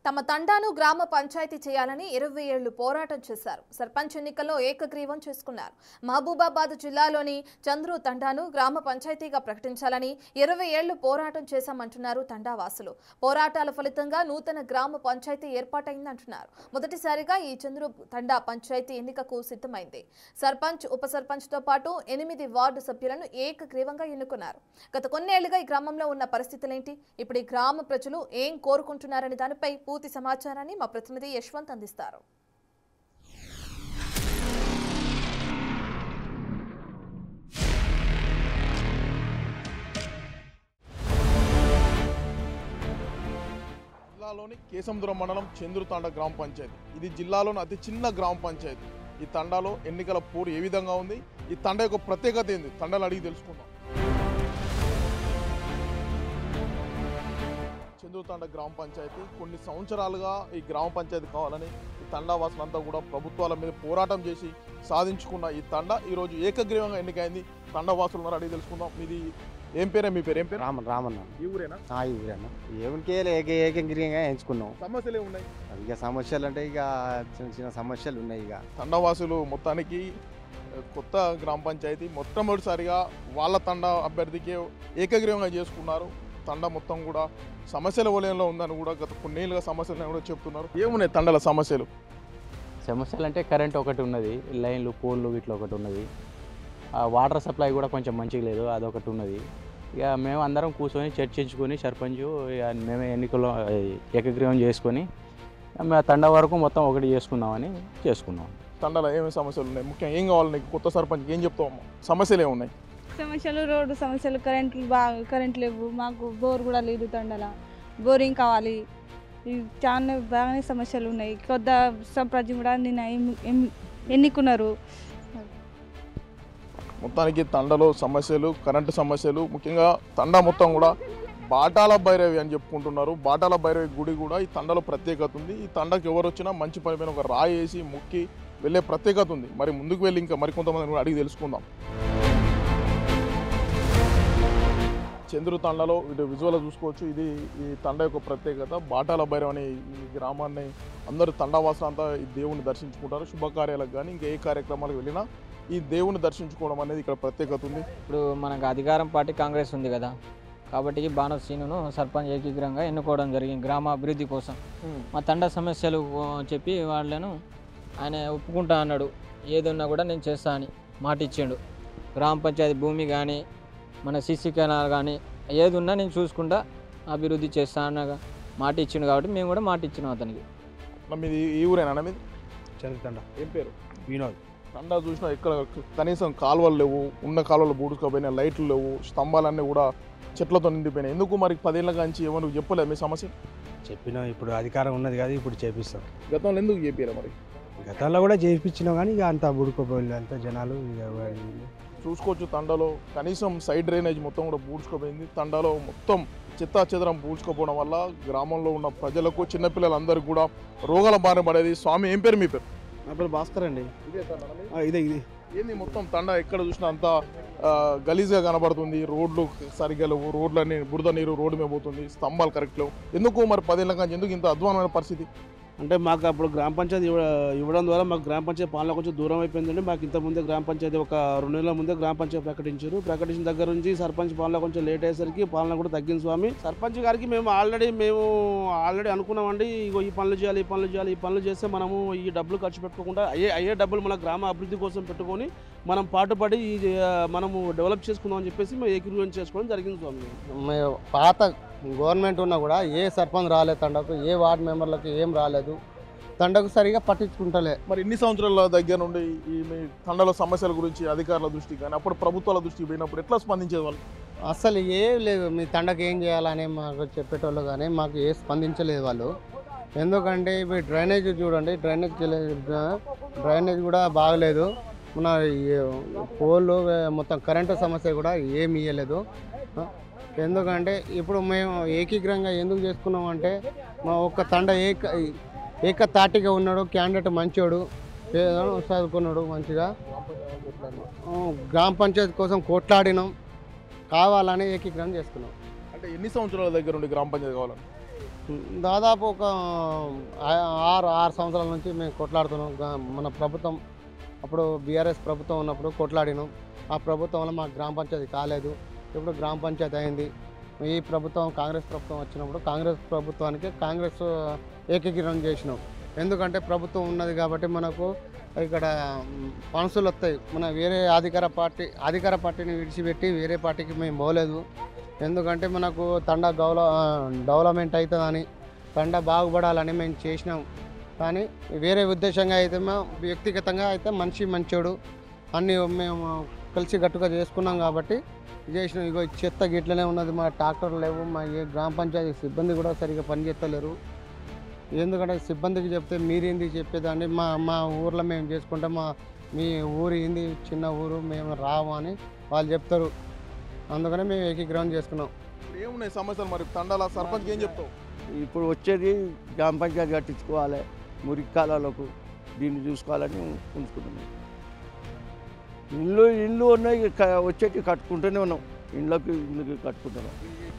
తమ తండాను గ్రామ పంచాయతీ చేయాలని 20 ఏళ్లు పోరాటం చేశారు. సర్పంచ్ ఎన్నికల్లో ఏకగ్రీవం చేసుకున్నారు. మహబూబాబాద్ జిల్లాలోని చంద్రు తండాను గ్రామ పంచాయతీగా ప్రకటించాలని 20 ఏళ్లు పోరాటం చేశామంటున్నారు తండావాసులు. పోరాటాల ఫలితంగా నూతన గ్రామ పంచాయతీ ఏర్పాటైందంటున్నారు. మొదటిసారిగా ఈ చంద్రు తండా పంచాయతీ ఎన్నికకు సిద్ధమైంది. సర్పంచ్, ఉప సర్పంచ్తో పాటు 8 వార్డు సభ్యులను ఏకగ్రీవంగా ఎన్నుకున్నారు. గత కొన్నేళ్లుగా ఈ గ్రామంలో ఉన్న పరిస్థితులేంటి, ఇప్పుడు ఈ గ్రామ ప్రజలు ఏం కోరుకుంటున్నారని దానిపై పూర్తి సమాచారాన్ని మా ప్రతినిధి యశ్వంత్ అందిస్తారు. జిల్లాలోని కేశందురం మండలం చంద్రుతాండ గ్రామ పంచాయతీ. ఇది జిల్లాలోని అతి చిన్న గ్రామ పంచాయతీ. ఈ తండాలో ఎన్నికల పోరు ఏ విధంగా ఉంది, ఈ తండ యొక్క ప్రత్యేకత ఏంది, తండాలు అడిగి తెలుసుకుందాం. చంద్రుతాండ గ్రామ పంచాయతీ కొన్ని సంవత్సరాలుగా ఈ గ్రామ పంచాయతీ కావాలని ఈ తండావాసులంతా కూడా ప్రభుత్వాల మీద పోరాటం చేసి సాధించుకున్న ఈ తండ ఈరోజు ఏకగ్రీవంగా ఎన్నికైంది. తండావాసులు ఉన్నారు, అడిగి తెలుసుకుందాం. మీది ఏం పేరే? మీ పేరు ఏం పేరు? రామన్న. ఈ ఊరేనా? ఈ ఊరేనా? ఏమికే ఏకగ్రీవంగా ఎంచుకున్నాం. సమస్యలు ఏమున్నాయి? ఇక సమస్యలు అంటే ఇక చిన్న చిన్న సమస్యలు ఉన్నాయి. ఇక తండావాసులు మొత్తానికి కొత్త గ్రామ పంచాయతీ మొట్టమొదటిసారిగా వాళ్ళ తండా అభ్యర్థికి ఏకగ్రీవంగా చేసుకున్నారు. తండ మొత్తం కూడా సమస్యల వలయంలో ఉందని కూడా గత కొన్నేళ్ళుగా సమస్యలు కూడా చెప్తున్నారు. ఏమున్నాయి తండల సమస్యలు? సమస్యలు అంటే కరెంట్ ఒకటి ఉన్నది, లైన్లు పోల్లు ఇట్లా ఒకటి ఉన్నది, వాటర్ సప్లై కూడా కొంచెం మంచిగా లేదు, అదొకటి ఉన్నది. ఇక మేము అందరం కూర్చొని చర్చించుకొని సర్పంచ్ మేమే ఎన్నికల్లో ఏకగ్రీవం చేసుకొని మేము తండ వరకు మొత్తం ఒకటి చేసుకుందామని చేసుకున్నాం. తండలో ఏమేమి సమస్యలు ఉన్నాయి? ముఖ్యంగా ఏం కావాలి నీకు? కొత్త సర్పంచ్ ఏం చెప్తావు? సమస్యలు ఏమున్నాయి? సమస్యలు రోడ్డు సమస్యలు, కరెంట్ లేవు, మాకు బోర్ కూడా లేదు, తండల బోరింగ్ కావాలి. చాలా బాగానే సమస్యలు ఉన్నాయి. కొత్త సర్పంచ్ కూడా నిన్న ఎన్నుకున్నారు. మొత్తానికి తండలో సమస్యలు, కరెంటు సమస్యలు, ముఖ్యంగా తండ మొత్తం కూడా బాటాల భైరవి అని చెప్పుకుంటున్నారు. బాటాల భైరవి గుడి కూడా ఈ తండలో ప్రత్యేకత ఉంది. ఈ తండకు ఎవరు వచ్చినా మంచి పని పైన ఒక రాయి వేసి మొక్కి వెళ్ళే ప్రత్యేకత ఉంది. మరి ముందుకు వెళ్ళి ఇంకా మరికొంతమందిని కూడా అడిగి తెలుసుకుందాం. చంద్రు తండలో ఇటు విజువల్ చూసుకోవచ్చు. ఇది ఈ తండ యొక్క ప్రత్యేకత. బాటాల భైరవ్ అనే ఈ గ్రామాన్ని అందరూ తండావాసులు అంతా ఈ దేవుని దర్శించుకుంటారు. శుభకార్యాలకు కానీ ఇంకా ఏ కార్యక్రమాలకు వెళ్ళినా ఈ దేవుని దర్శించుకోవడం అనేది ఇక్కడ ప్రత్యేకత ఉంది. ఇప్పుడు మనకు అధికారం పార్టీ కాంగ్రెస్ ఉంది కదా, కాబట్టి బాణో శ్రీనును సర్పంచ్ ఏకీగ్రంగా ఎన్నుకోవడం జరిగింది గ్రామ అభివృద్ధి కోసం. మా తండ సమస్యలు చెప్పి వాళ్ళను ఆయన ఒప్పుకుంటా అన్నాడు. ఏది ఉన్నా కూడా నేను చేస్తా అని మాట ఇచ్చిండు. గ్రామ పంచాయతీ భూమి కానీ మన సీసీ కెనాల్ కానీ ఏది ఉన్నా నేను చూసుకుంటా అభివృద్ధి చేస్తా అన్న మాట ఇచ్చిండు. కాబట్టి మేము కూడా మాట ఇచ్చినాం అతనికి. మీది ఈ ఊరేనా? మీది చంద్రుతండ. ఏం పేరు? వినోద్. తండా చూసినా ఇక్కడ కనీసం కాలువలు లేవు, ఉన్న కాలువలు బూడుకోపోయినాయి, లైట్లు లేవు, స్తంభాలన్నీ కూడా చెట్లతో నిండిపోయినాయి. ఎందుకు మరి 10 ఏళ్ళ నుంచి ఎవరు చెప్పలేదు మీ సమస్య? చెప్పినా ఇప్పుడు అధికారం ఉన్నది కదా, ఇప్పుడు చేపిస్తాం. గతంలో ఎందుకు చెప్పారు? మరి గతంలో కూడా చేయించినాం కానీ ఇక అంత బుడుకోపోయింది, అంత జనాలు చూసుకోవచ్చు. తండలో కనీసం సైడ్ డ్రైనేజ్ మొత్తం కూడా పూడ్చుకోపోయింది. తండలో మొత్తం చెత్తా చెదరం పూడ్చుకోపోవడం వల్ల గ్రామంలో ఉన్న ప్రజలకు, చిన్నపిల్లలందరికీ కూడా రోగాల బారిన పడేది. స్వామి ఏం పేరు? మీ పేరు? నా పేరు భాస్కర్ అండి. ఇదే ఏంది మొత్తం తండ ఎక్కడ చూసినా అంతా గలీజ్గా కనబడుతుంది. రోడ్లు సరిగ్గా లేవు, రోడ్లన్నీ బురద నీరు రోడ్డు మీద పోతుంది, స్తంభాలు కరెక్ట్ లేవు. ఎందుకు మరి 10 ఏళ్ళ నుంచి ఎందుకు ఇంత అధ్వానమైన పరిస్థితి? అంటే మాకు అప్పుడు గ్రామ పంచాయతీ ఇవ్వడం ద్వారా మాకు గ్రామ పంచాయతీ పాలన కొంచెం దూరం అయిపోయిందండి. మాకు ఇంతకుముందే గ్రామ పంచాయతీ ఒక 2 నెలల ముందే గ్రామ పంచాయతీ ప్రకటించిన దగ్గర నుంచి సర్పంచ్ పాలన కొంచెం లేట్ అయ్యేసరికి పాలన కూడా తగ్గింది స్వామి. సర్పంచ్ గారికి మేము ఆల్రెడీ అనుకున్నామండి, ఇగో ఈ పనులు చేయాలి, ఈ పనులు చేస్తే మనము ఈ డబ్బులు ఖర్చు పెట్టుకోకుండా అయ్యే డబ్బులు మన గ్రామ అభివృద్ధి కోసం పెట్టుకొని మనం పాటుపడి మనము డెవలప్ చేసుకుందాం అని చెప్పేసి మేము ఏకీకరణ చేసుకోవడం జరిగింది స్వామి. పాత గవర్నమెంట్ ఉన్నా కూడా ఏ సర్పంచ్ రాలేదు తండకు, ఏ వార్డు మెంబర్లకు ఏం రాలేదు, తండకు సరిగా పట్టించుకుంటలే. మరి ఇన్ని సంవత్సరాల దగ్గర నుండి ఈ మీ తండల సమస్యల గురించి అధికారుల దృష్టి కానీ అప్పుడు ప్రభుత్వాల దృష్టికి పోయినప్పుడు ఎట్లా స్పందించేది వాళ్ళు? అసలు ఏం లేదు, మీ తండకు ఏం చేయాలని మాకు చెప్పేటోళ్ళు కానీ మాకు ఏ స్పందించలేదు వాళ్ళు. ఎందుకంటే ఇప్పుడు డ్రైనేజ్ చూడండి, డ్రైనేజ్ కూడా బాగలేదు. మన పోళ్ళు మొత్తం కరెంటు సమస్య కూడా ఏమి ఇవ్వలేదు. ఎందుకంటే ఇప్పుడు మేము ఏకీగ్రంగా ఎందుకు చేసుకున్నాం అంటే మా ఒక్క తండ ఏకతాటిగా ఉన్నాడు, క్యాండిడేట్ మంచోడు, చదువుకున్నాడు మంచిగా, గ్రామ పంచాయతీ కోసం కొట్లాడినాం, కావాలని ఏకీగ్రహం చేసుకున్నాం. అంటే ఎన్ని సంవత్సరాల దగ్గర నుండి గ్రామ పంచాయతీ కావాలని? దాదాపు ఒక 6 సంవత్సరాల నుంచి మేము కొట్లాడుతున్నాం. మన ప్రభుత్వం అప్పుడు బీఆర్ఎస్ ప్రభుత్వం ఉన్నప్పుడు కొట్లాడినాం. ఆ ప్రభుత్వంలో మాకు గ్రామ పంచాయతీ కాలేదు. ఇప్పుడు గ్రామ పంచాయతీ అయింది. ఈ ప్రభుత్వం కాంగ్రెస్ ప్రభుత్వం వచ్చినప్పుడు కాంగ్రెస్ ప్రభుత్వానికి కాంగ్రెస్ ఏకీకరణ చేసినాం. ఎందుకంటే ప్రభుత్వం ఉన్నది కాబట్టి మనకు ఇక్కడ పనసులు వస్తాయి. మన వేరే అధికార పార్టీని విడిచిపెట్టి వేరే పార్టీకి మేము పోలేదు. ఎందుకంటే మనకు తండా డెవలప్మెంట్ అవుతుందని, తండా బాగుపడాలని మేము చేసినాం. కానీ వేరే ఉద్దేశంగా అయితే మేము వ్యక్తిగతంగా అయితే మంచోడు అన్నీ మేము కలిసి గట్టుగా చేసుకున్నాం కాబట్టి చేసినాం. ఇగో చెత్త గిట్లనే ఉన్నది. మా ట్రాక్టర్లు లేవు. మా ఏ గ్రామ పంచాయతీ సిబ్బంది కూడా సరిగ్గా పనిచేస్తలేరు. ఎందుకంటే సిబ్బందికి చెప్తే మీరేంది చెప్పేదాన్ని, మా ఊర్లో మేము చేసుకుంటాం, మీ ఊరు ఏంది చిన్న ఊరు, మేము రాము అని వాళ్ళు చెప్తారు. అందుకనే మేము ఏకీగ్రహం చేసుకున్నాం. ఏమున్నాయి సమస్యలు మరి తండాల సర్పంచ్ ఏం చెప్తావు? ఇప్పుడు వచ్చేది గ్రామ పంచాయతీ కట్టించుకోవాలి, మురికి కాలాలకు దీన్ని చూసుకోవాలని ఉంచుకుంటున్నాం. ఇల్లు ఉన్నాయి, వచ్చేటి కట్టుకుంటూనే ఉన్నాం. ఇళ్ళకి కట్టుకుంటున్నాం.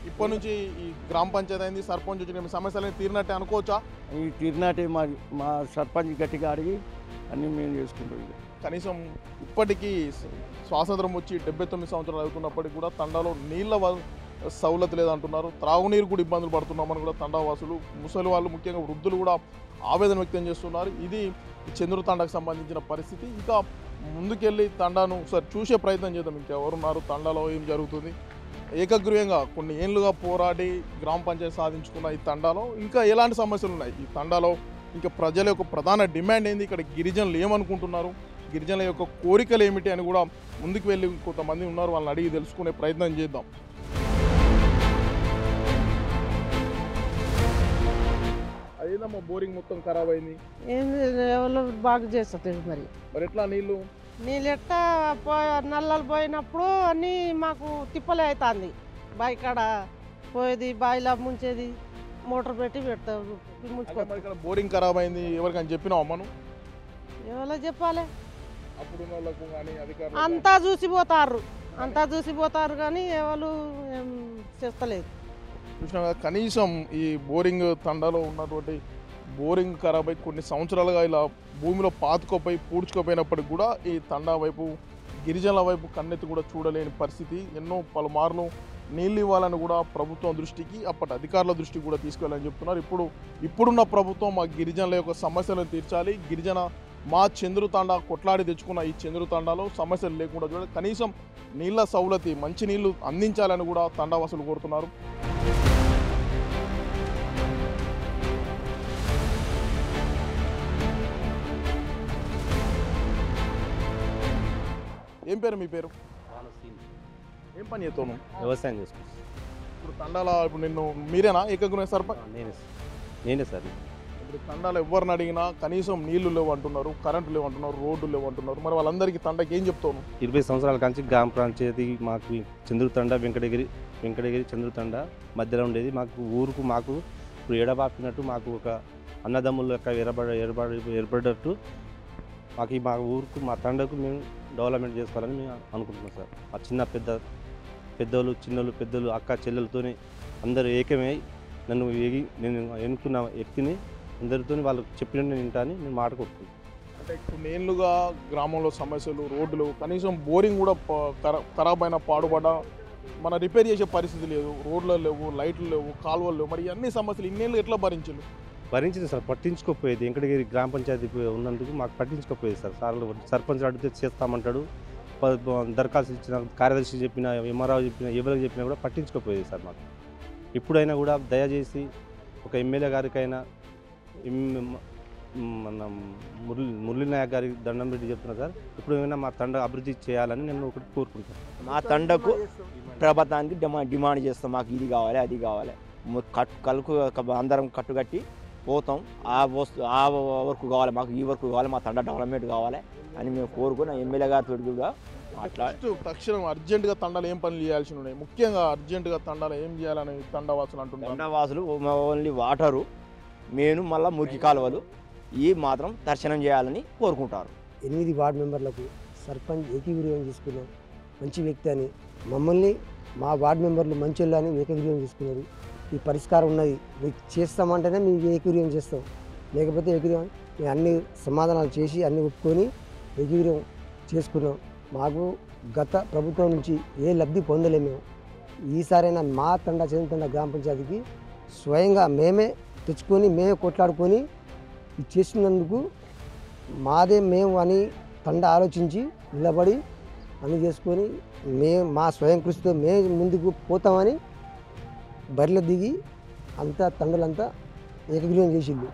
ఇప్పటి నుంచి ఈ గ్రామ పంచాయతీ అయింది, సర్పంచ్ వచ్చిన సమస్యలు తీరినట్టే అనుకోవచ్చా? ఈ తీరినాటే మా సర్పంచ్ గట్టిగా అడిగి అన్నీ మేము చేసుకుంటాం. కనీసం ఇప్పటికీ స్వాతంత్రం వచ్చి 79 సంవత్సరాలు అవుతున్నప్పటికీ కూడా తండాలో నీళ్ళ సౌలత లేదంటున్నారు. త్రాగునీరు కూడా ఇబ్బందులు పడుతున్నామని కూడా తండావాసులు, ముసలి వాళ్ళు, ముఖ్యంగా వృద్ధులు కూడా ఆవేదన వ్యక్తం చేస్తున్నారు. ఇది చంద్రు తండాకు సంబంధించిన పరిస్థితి. ఇంకా ముందుకెళ్ళి తండాను ఒకసారి చూసే ప్రయత్నం చేద్దాం. ఇంకెవరున్నారు, తండాలో ఏం జరుగుతుంది. ఏకగ్రీవంగా కొన్ని ఏళ్ళుగా పోరాడి గ్రామ పంచాయతీ సాధించుకున్న ఈ తండాలో ఇంకా ఎలాంటి సమస్యలు ఉన్నాయి, ఈ తండాలో ఇంకా ప్రజల యొక్క ప్రధాన డిమాండ్ ఏంది, ఇక్కడ గిరిజనులు ఏమనుకుంటున్నారు, గిరిజనుల యొక్క కోరికలు ఏమిటి అని కూడా ముందుకు వెళ్ళి కొంతమంది ఉన్నారు, వాళ్ళని అడిగి తెలుసుకునే ప్రయత్నం చేద్దాం. అదేదమ్మా బోరింగ్ మొత్తం ఖరాబ్ అయింది, ఎవరు బాగు చేస్తుంది. మరి ఎట్లా నీళ్ళు ఎట్టా నల్లలు పోయినప్పుడు అన్నీ మాకు తిప్పలే అవుతుంది. బావి కాడ పోయేది, బావిలో ముంచేది, మోటార్ పెట్టి పెడతారు. ఇక్కడ బోరింగ్ ఖరాబ్ అయింది ఎవరికైనా చెప్పినావా మనం? ఎవరో చెప్పాలి, అప్పుడు వాళ్ళకు కానీ అధికారులు అంతా చూసిపోతారు కానీ ఎవరు ఏం చేస్తలేదు. చూసినా కనీసం ఈ బోరింగ్ తండాలో ఉన్నటువంటి బోరింగ్ ఖరాబ్ అయి కొన్ని సంవత్సరాలుగా ఇలా భూమిలో పాతుకోపోయి పూడ్చుకోపోయినప్పటికి కూడా ఈ తండా వైపు, గిరిజనుల వైపు కన్నెత్తి కూడా చూడలేని పరిస్థితి. ఎన్నో పలుమార్లు నీళ్ళు ఇవ్వాలని కూడా ప్రభుత్వం దృష్టికి, అప్పటి అధికారుల దృష్టికి కూడా తీసుకెళ్ళాలని చెప్తున్నారు. ఇప్పుడున్న ప్రభుత్వం మా గిరిజనుల యొక్క సమస్యలను తీర్చాలి, మా చంద్రు తండా కొట్లాడి తెచ్చుకున్న ఈ చంద్రు తండాలో సమస్యలు లేకుండా చూడాలి, కనీసం నీళ్ళ సౌలతి, మంచి నీళ్లు అందించాలని కూడా తండావాసులు కోరుతున్నారు. ఏం పేరు మీ పేరు? ఏం పని చేస్తాను? వ్యవసాయం చేసుకుంటాను. ఇప్పుడు తండాల నిన్ను మీరేనా ఏకగ్రీవ సర్పంచ్? నేనే సార్. ఇప్పుడు తండాలు ఎవరిని అడిగినా కనీసం నీళ్లు లేవు అంటున్నారు, కరెంటు లేవు అంటున్నారు, రోడ్డు లేవు అంటున్నారు. మరి వాళ్ళందరికీ తండకి ఏం చెప్తాను? 20 సంవత్సరాల నుంచి గ్రామ పంచాయతీ మాకు చంద్రు తండ, వెంకటగిరి చంద్రు తండ మధ్యలో ఉండేది. మాకు ఇప్పుడు ఎడబాపినట్టు మాకు ఒక అన్నదమ్ముల యొక్క ఏర్పడ్డట్టు మా ఊరుకు, మా తండకు మేము డెవలప్మెంట్ చేసుకోవాలని మేము అనుకుంటున్నాం సార్. మా పెద్దోళ్ళు, చిన్నోళ్ళు, పెద్దలు, అక్క చెల్లెలతోనే అందరూ ఏకమై నేను ఎన్నుకున్న వ్యక్తిని అందరితో వాళ్ళు చెప్పినట్టు నేను వింటాను నేను మాట కొట్టుకుంటాను. అంటే కొన్ని ఏళ్ళుగా గ్రామంలో సమస్యలు, రోడ్లు, కనీసం బోరింగ్ కూడా ఖరాబ్ అయిన పాడుపడ్డ మన రిపేర్ చేసే పరిస్థితి లేదు, రోడ్లు లేవు, లైట్లు లేవు, కాలువలు లేవు. మరి అన్ని సమస్యలు ఇన్నేళ్ళు ఎట్లా భరించింది సార్. పట్టించుకోపోయేది వెంకటగిరి గ్రామ పంచాయతీ ఉన్నందుకు మాకు పట్టించుకోపోయేది సార్. సర్పంచ్ అడిగితే చేస్తామంటాడు, దరఖాస్తు ఇచ్చిన, కార్యదర్శి చెప్పిన, ఎంఆర్ఓ చెప్పిన, ఎవరికి చెప్పినా కూడా పట్టించుకోపోయేది సార్ మాకు. ఇప్పుడైనా కూడా దయచేసి ఒక ఎమ్మెల్యే గారికైనా, మన మురళీ నాయక్ గారికి దండం పెట్టి చెప్తున్నా సార్. ఇప్పుడు ఏమైనా మా తండ అభివృద్ధి చేయాలని నేను ఒకటి కోరుకుంటాను. మా తండకు ప్రభుత్వానికి డిమాండ్ చేస్తాం, మాకు ఇది కావాలి, అది కావాలి. అందరం కట్టుకట్టి పోతాం. ఆ వర్క్ కావాలి, మాకు ఈ వర్క్ కావాలి, మా తండ డెవలప్మెంట్ కావాలి అని మేము కోరుకున్న ఎమ్మెల్యే గారితో కూడా తక్షణం అర్జెంటుగా తండాలు ఏం పనులు చేయాల్సి ఉన్నాయి, ముఖ్యంగా అర్జెంటుగా తండాలు ఏం చేయాలని తండావాసులు అంటున్నారు. తండావాసులు ఓన్లీ వాటరు, మెయిన్ మళ్ళీ మురికి కాలువలు ఈ మాత్రం దర్శనం చేయాలని కోరుకుంటారు. 8 వార్డు మెంబర్లకు సర్పంచ్ ఏకీగ్రీవం తీసుకున్నాం. మంచి వ్యక్తి అని మమ్మల్ని, మా వార్డు మెంబర్లు మంచి అని ఏకగ్రీవం తీసుకున్నారు. ఈ పరిష్కారం ఉన్నది, మీకు చేస్తామంటేనే మేము ఏకీగ్రీవం చేస్తాం, లేకపోతే ఏకీగ్రీవం మేము అన్ని సమాధానాలు చేసి అన్ని ఒప్పుకొని ఏకీగ్రీవం చేసుకున్నాం. మాకు గత ప్రభుత్వం నుంచి ఏ లబ్ధి పొందలేము. మేము ఈసారైనా మా తండా చెందుతున్న గ్రామ పంచాయతీకి స్వయంగా మేమే తెచ్చుకొని మేమే కొట్లాడుకొని ఇది చేసినందుకు మాదే మేము అని తండ ఆలోచించి నిలబడి అన్ని చేసుకొని మా స్వయం కృషితో మేము ముందుకు పోతామని బరిలో దిగి అంతా తండ్రులంతా ఏకగ్రీవం చేసిండు.